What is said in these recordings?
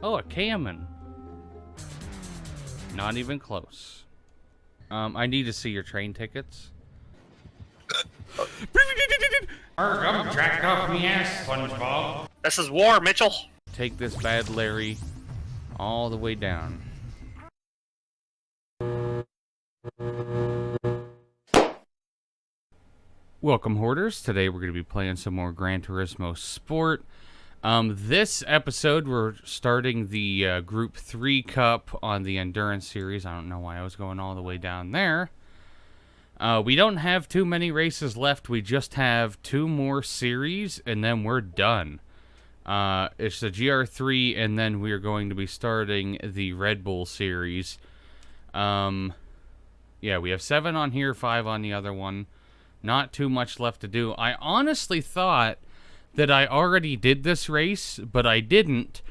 Oh, a Cayman. Not even close. I need to see your train tickets. I'm jacked off me ass, SpongeBob. This is war, Mitchell. Take this bad Larry all the way down. Welcome, Hoarders. Today we're going to be playing some more Gran Turismo Sport. This episode, we're starting the Group 3 Cup on the Endurance Series. I don't know why I was going all the way down there. We don't have too many races left. We just have 2 more series, and then we're done. It's the GR3, and then we are going to be starting the Red Bull Series. Yeah, we have 7 on here, 5 on the other one. Not too much left to do. I honestly thought that I already did this race, but I didn't,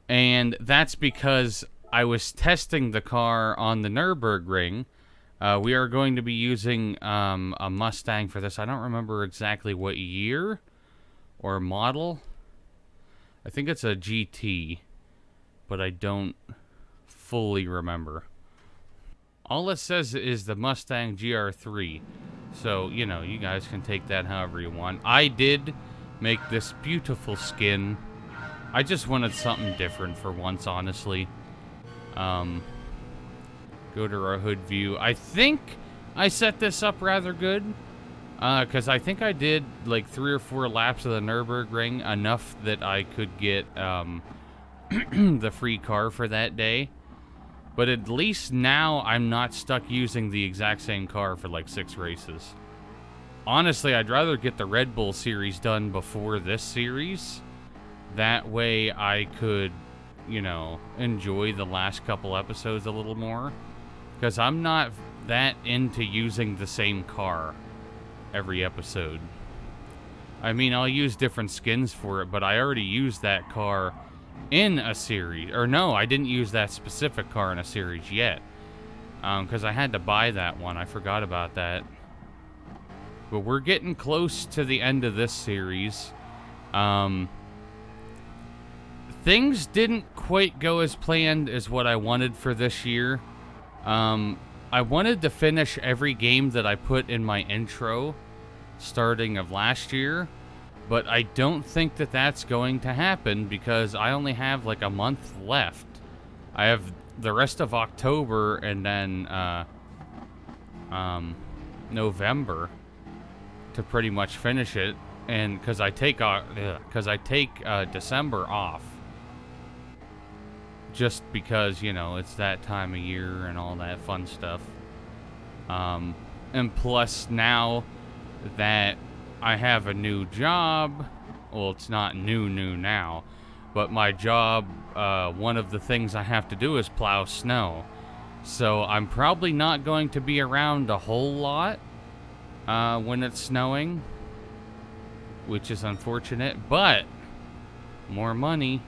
and that's because I was testing the car on the Nurburgring. We are going to be using a Mustang for this. I don't remember exactly what year or model. I think it's a GT, but I don't fully remember. All it says is the Mustang GR3, so, you know, you guys can take that however you want. I did make this beautiful skin. I just wanted something different for once, honestly. Go to our hood view. I think I set this up rather good, because I think I did like 3 or 4 laps of the Nurburgring, enough that I could get the free car for that day. But at least now I'm not stuck using the exact same car for like 6 races. Honestly, I'd rather get the Red Bull series done before this series. That way I could, you know, enjoy the last couple episodes a little more. Because I'm not that into using the same car every episode. I mean, I'll use different skins for it, but I already used that car in a series. Or no, I didn't use that specific car in a series yet. Because I had to buy that one. I forgot about that. But we're getting close to the end of this series. Things didn't quite go as planned as what I wanted for this year. I wanted to finish every game that I put in my intro starting of last year, but I don't think that that's going to happen because I only have like a month left. I have the rest of October and then November to pretty much finish it, and because I take December off. Just because, you know, it's that time of year and all that fun stuff. And plus, now that I have a new job, well, it's not new now, but my job, one of the things I have to do is plow snow. So I'm probably not going to be around a whole lot when it's snowing, which is unfortunate, but more money.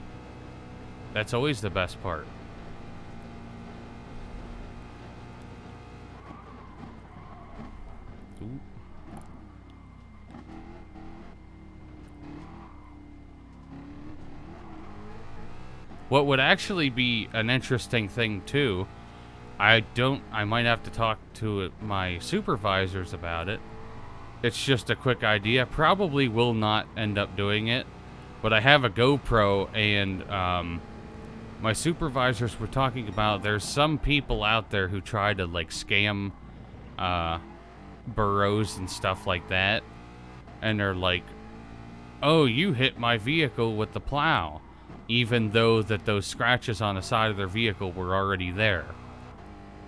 That's always the best part. Ooh. What would actually be an interesting thing too, I might have to talk to my supervisors about it. It's just a quick idea. Probably will not end up doing it, but I have a GoPro, and my supervisors were talking about there's some people out there who try to like scam burros and stuff like that, and they're like, oh, you hit my vehicle with the plow, even though that those scratches on the side of their vehicle were already there.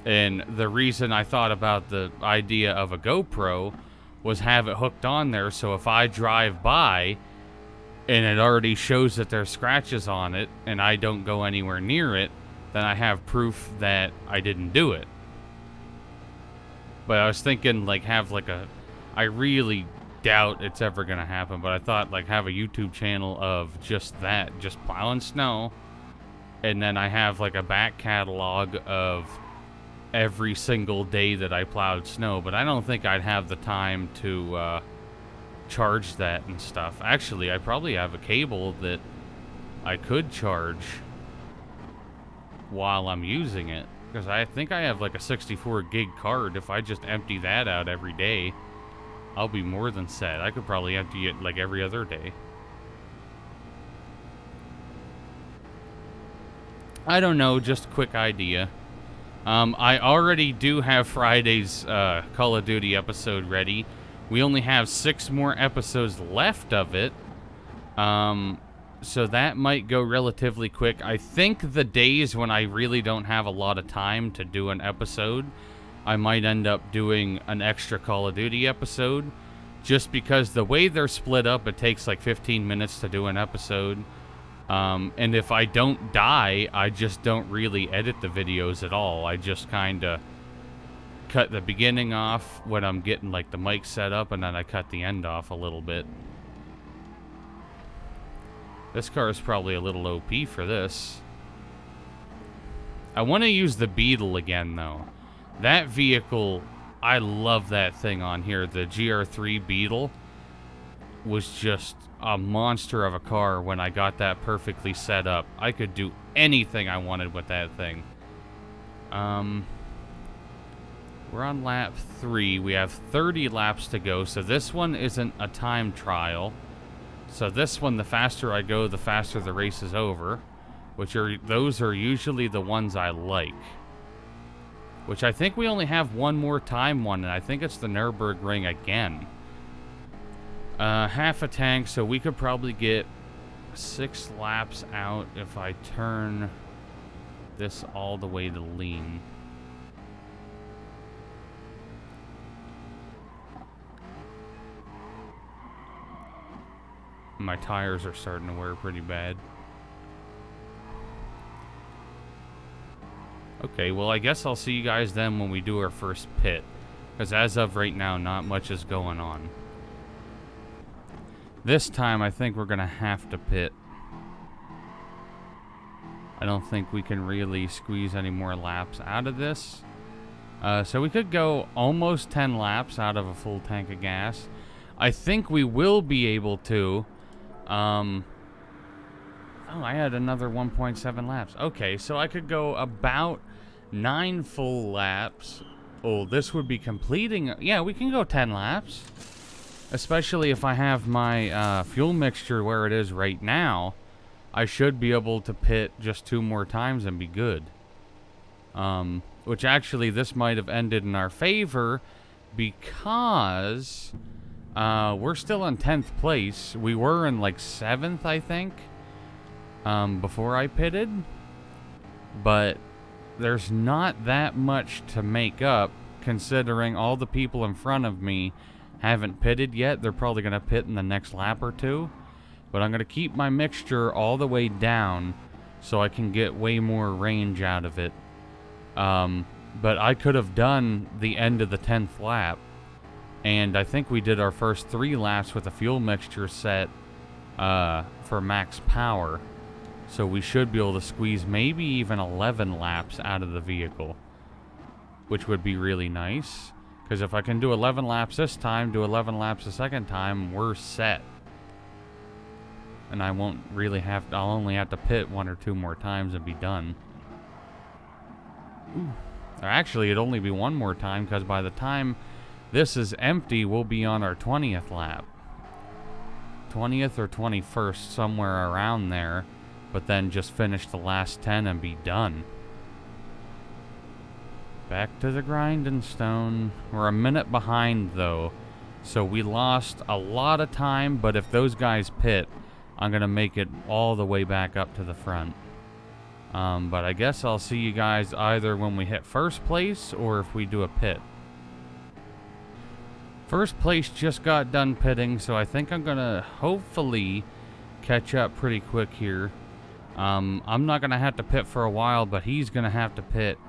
And the reason I thought about the idea of a GoPro was have it hooked on there, so if I drive by and it already shows that there's scratches on it, and I don't go anywhere near it, then I have proof that I didn't do it. But I was thinking, like, have like a... I really doubt it's ever gonna happen, but I thought, like, have a YouTube channel of just that, just plowing snow, and then I have, like, a back catalog of every single day that I plowed snow, but I don't think I'd have the time to, charge that and stuff. Actually, I probably have a cable that I could charge while I'm using it. Because I think I have like a 64 gig card. If I just empty that out every day, I'll be more than set. I could probably empty it like every other day. I don't know, just a quick idea. I already do have Friday's Call of Duty episode ready. We only have 6 more episodes left of it. So that might go relatively quick. I think the days when I really don't have a lot of time to do an episode, I might end up doing an extra Call of Duty episode. Just because the way they're split up, it takes like 15 minutes to do an episode. And if I don't die, I just don't really edit the videos at all. I just kind of cut the beginning off when I'm getting like the mic set up, and then I cut the end off a little bit. This car is probably a little OP for this. I want to use the Beetle again, though. That vehicle, I love that thing on here. The GR3 Beetle was just a monster of a car when I got that perfectly set up. I could do anything I wanted with that thing. We're on lap 3. We have 30 laps to go, so this one isn't a time trial. So this one, the faster I go, the faster the race is over. Those are usually the ones I like. Which I think we only have one more time one, and I think it's the Nurburgring again. Half a tank, so we could probably get 6 laps out if I turn this all the way to lean. My tires are starting to wear pretty bad. Okay, well, I guess I'll see you guys then when we do our first pit. Because as of right now, not much is going on. This time, I think we're going to have to pit. I don't think we can really squeeze any more laps out of this. So we could go almost 10 laps out of a full tank of gas. I think we will be able to. Oh, I had another 1.7 laps. Okay, so I could go about 9 full laps. Oh, this would be completing. Yeah, we can go 10 laps. Especially if I have my fuel mixture where it is right now. I should be able to pit just 2 more times and be good. Which actually, this might have ended in our favor because we're still in 10th place. We were in like 7th, I think, before I pitted. But there's not that much to make up considering all the people in front of me haven't pitted yet. They're probably going to pit in the next lap or 2. But I'm going to keep my mixture all the way down so I can get way more range out of it. But I could have done the end of the 10th lap. And I think we did our first 3 laps with a fuel mixture set for max power. So we should be able to squeeze maybe even 11 laps out of the vehicle. Which would be really nice. Because if I can do 11 laps this time, do 11 laps the second time, we're set. And I won't really have to, I'll only have to pit 1 or 2 more times and be done. Ooh. Actually, it'd only be 1 more time, because by the time this is empty, we'll be on our 20th lap. 20th or 21st, somewhere around there. But then just finish the last 10 and be done. Back to the grinding stone. We're a minute behind, though. So we lost a lot of time, but if those guys pit, I'm going to make it all the way back up to the front. But I guess I'll see you guys either when we hit first place or if we do a pit. First place just got done pitting, so I think I'm going to hopefully catch up pretty quick here. I'm not going to have to pit for a while, but he's going to have to pit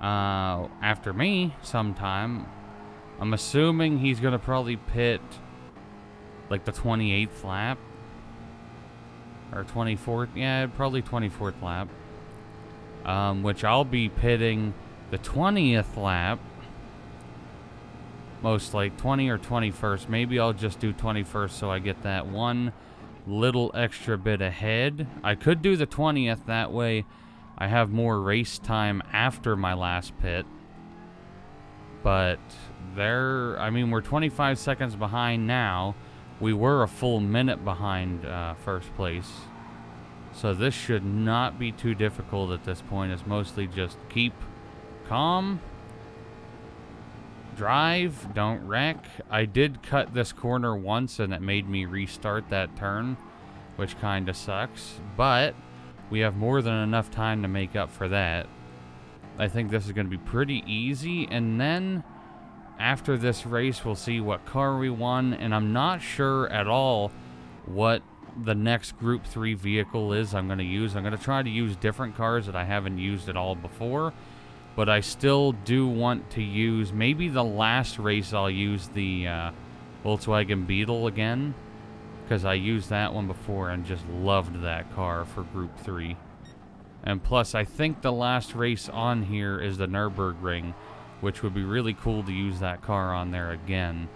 after me sometime. I'm assuming he's going to probably pit like the 28th lap. Or 24th, yeah, probably 24th lap. Which I'll be pitting the 20th lap. Most like 20 or 21st. Maybe I'll just do 21st so I get that one little extra bit ahead. I could do the 20th, that way I have more race time after my last pit. But we're 25 seconds behind now. We were a full minute behind first place. So this should not be too difficult at this point. It's mostly just keep calm. Drive, don't wreck. I did cut this corner once and it made me restart that turn, which kind of sucks. But we have more than enough time to make up for that. I think this is going to be pretty easy. And then after this race, we'll see what car we won. And I'm not sure at all what the next Group 3 vehicle is I'm going to use. I'm going to try to use different cars that I haven't used at all before. But I still do want to use, maybe the last race I'll use the Volkswagen Beetle again. Because I used that one before and just loved that car for Group 3. And plus, I think the last race on here is the Nurburgring, which would be really cool to use that car on there again.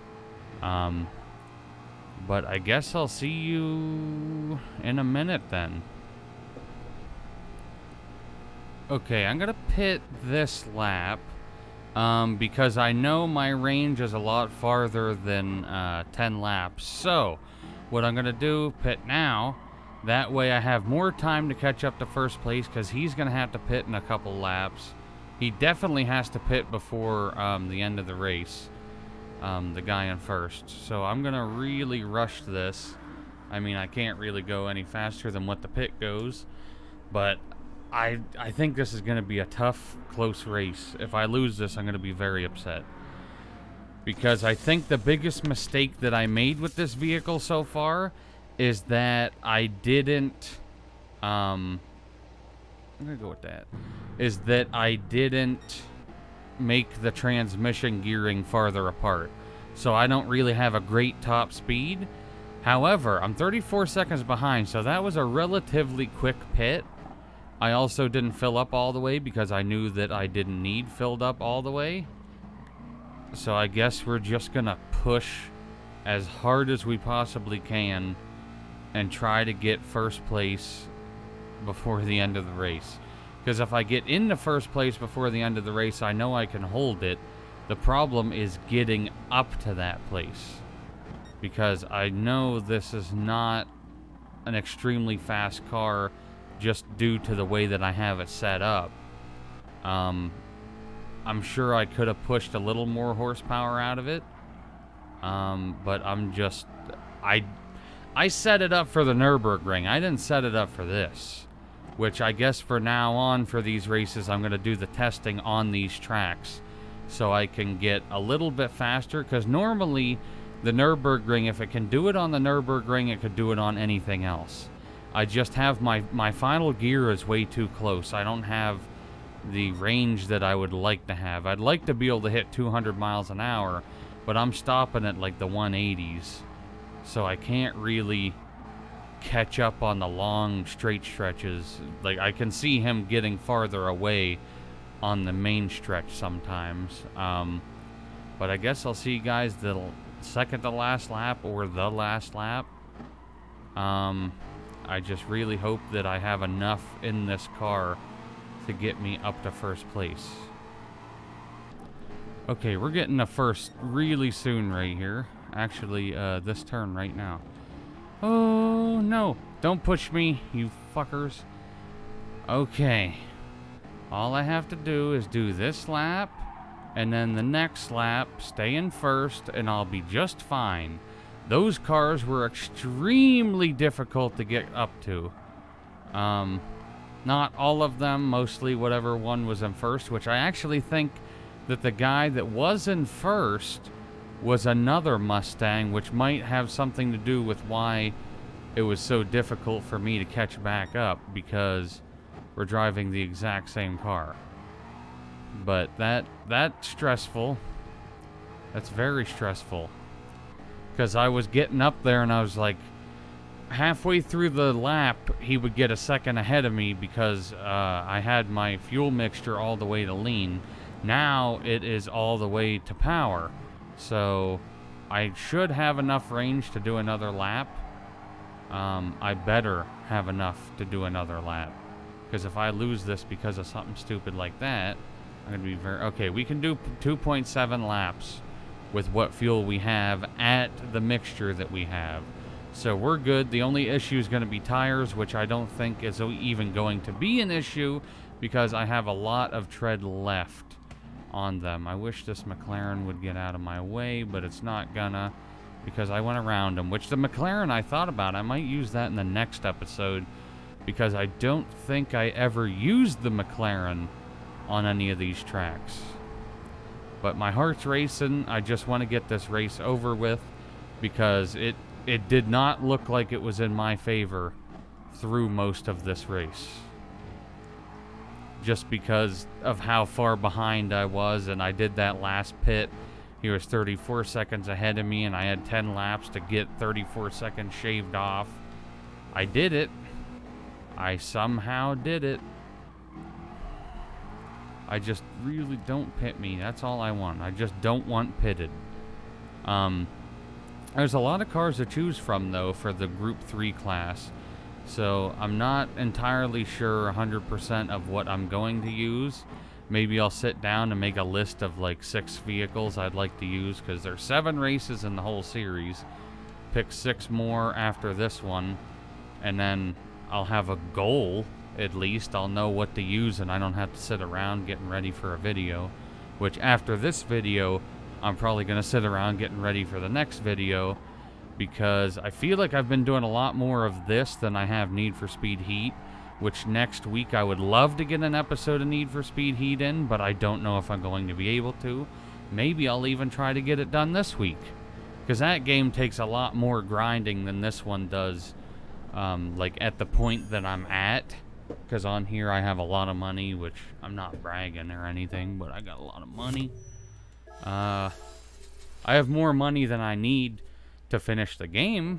But I guess I'll see you in a minute then. Okay, I'm going to pit this lap because I know my range is a lot farther than 10 laps. So, what I'm going to do, pit now. That way I have more time to catch up to first place because he's going to have to pit in a couple laps. He definitely has to pit before the end of the race, the guy in first. So I'm going to really rush this. I mean, I can't really go any faster than what the pit goes. But I think this is going to be a tough, close race. If I lose this, I'm going to be very upset. Because I think the biggest mistake that I made with this vehicle so far is that I didn't, I'm going to go with that, is that I didn't make the transmission gearing farther apart. So I don't really have a great top speed. However, I'm 34 seconds behind, so that was a relatively quick pit. I also didn't fill up all the way because I knew that I didn't need filled up all the way. So I guess we're just going to push as hard as we possibly can and try to get first place before the end of the race. Because if I get into first place before the end of the race, I know I can hold it. The problem is getting up to that place. Because I know this is not an extremely fast car just due to the way that I have it set up. I'm sure I could have pushed a little more horsepower out of it. But I'm just... I set it up for the Nurburgring. I didn't set it up for this. Which I guess for now on, for these races, I'm going to do the testing on these tracks. So I can get a little bit faster. Because normally, the Nurburgring, if it can do it on the Nurburgring, it could do it on anything else. I just have my final gear is way too close. I don't have the range that I would like to have. I'd like to be able to hit 200 miles an hour, but I'm stopping at like the 180s. So I can't really catch up on the long straight stretches. Like I can see him getting farther away on the main stretch sometimes. But I guess I'll see you guys the second to last lap or the last lap. I just really hope that I have enough in this car to get me up to first place. Okay, we're getting a first really soon right here. Actually, this turn right now. Oh, no. Don't push me, you fuckers. Okay. All I have to do is do this lap, and then the next lap, stay in first, and I'll be just fine. Those cars were extremely difficult to get up to. Not all of them, mostly whatever one was in first, which I actually think that the guy that was in first was another Mustang, which might have something to do with why it was so difficult for me to catch back up, because we're driving the exact same car. But that's stressful. That's very stressful. Because I was getting up there and I was like, halfway through the lap, he would get a second ahead of me because I had my fuel mixture all the way to lean. Now it is all the way to power. So I should have enough range to do another lap. I better have enough to do another lap. Because if I lose this because of something stupid like that, I'm going to be very... Okay, we can do 2.7 laps with what fuel we have at the mixture that we have. So we're good. The only issue is going to be tires, which I don't think is even going to be an issue because I have a lot of tread left on them. I wish this McLaren would get out of my way, but it's not gonna because I went around them, which the McLaren I thought about. I might use that in the next episode because I don't think I ever used the McLaren on any of these tracks. But my heart's racing. I just want to get this race over with because it did not look like it was in my favor through most of this race. Just because of how far behind I was, and I did that last pit. He was 34 seconds ahead of me, and I had 10 laps to get 34 seconds shaved off. I did it. I somehow did it. I just really don't pit me. That's all I want. I just don't want pitted. There's a lot of cars to choose from, though, for the Group 3 class. So I'm not entirely sure 100% of what I'm going to use. Maybe I'll sit down and make a list of like 6 vehicles I'd like to use, because there's 7 races in the whole series. Pick 6 more after this one, and then I'll have a goal. At least I'll know what to use, and I don't have to sit around getting ready for a video. Which after this video, I'm probably going to sit around getting ready for the next video, because I feel like I've been doing a lot more of this than I have Need for Speed Heat, which next week I would love to get an episode of Need for Speed Heat in, but I don't know if I'm going to be able to. Maybe I'll even try to get it done this week, because that game takes a lot more grinding than this one does, like at the point that I'm at, because on here I have a lot of money, which I'm not bragging or anything, but I got a lot of money. I have more money than I need to finish the game.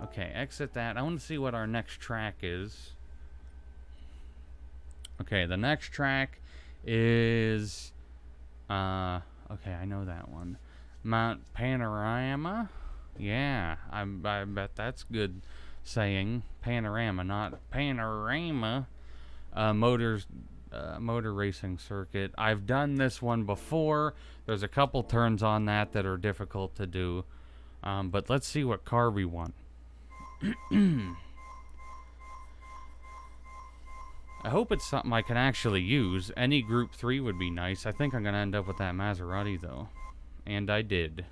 Okay, exit that. I want to see what our next track is. Okay, the next track is okay, I know that one. Mount Panorama. Yeah, I bet that's good saying. Panorama, not Panorama. Motor racing circuit. I've done this one before. There's a couple turns on that are difficult to do. But let's see what car we want. I hope it's something I can actually use. Any Group 3 would be nice. I think I'm going to end up with that Maserati, though. And I did.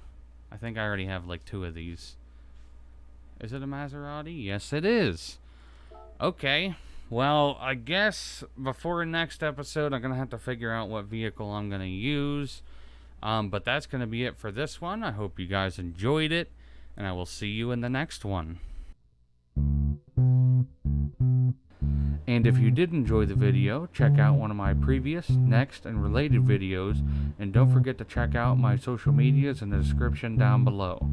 I think I already have like 2 of these. Is it a Maserati? Yes, it is. Okay. Well, I guess before next episode, I'm going to have to figure out what vehicle I'm going to use. But that's going to be it for this one. I hope you guys enjoyed it, and I will see you in the next one. And if you did enjoy the video, check out one of my previous, next, and related videos, and don't forget to check out my social medias in the description down below.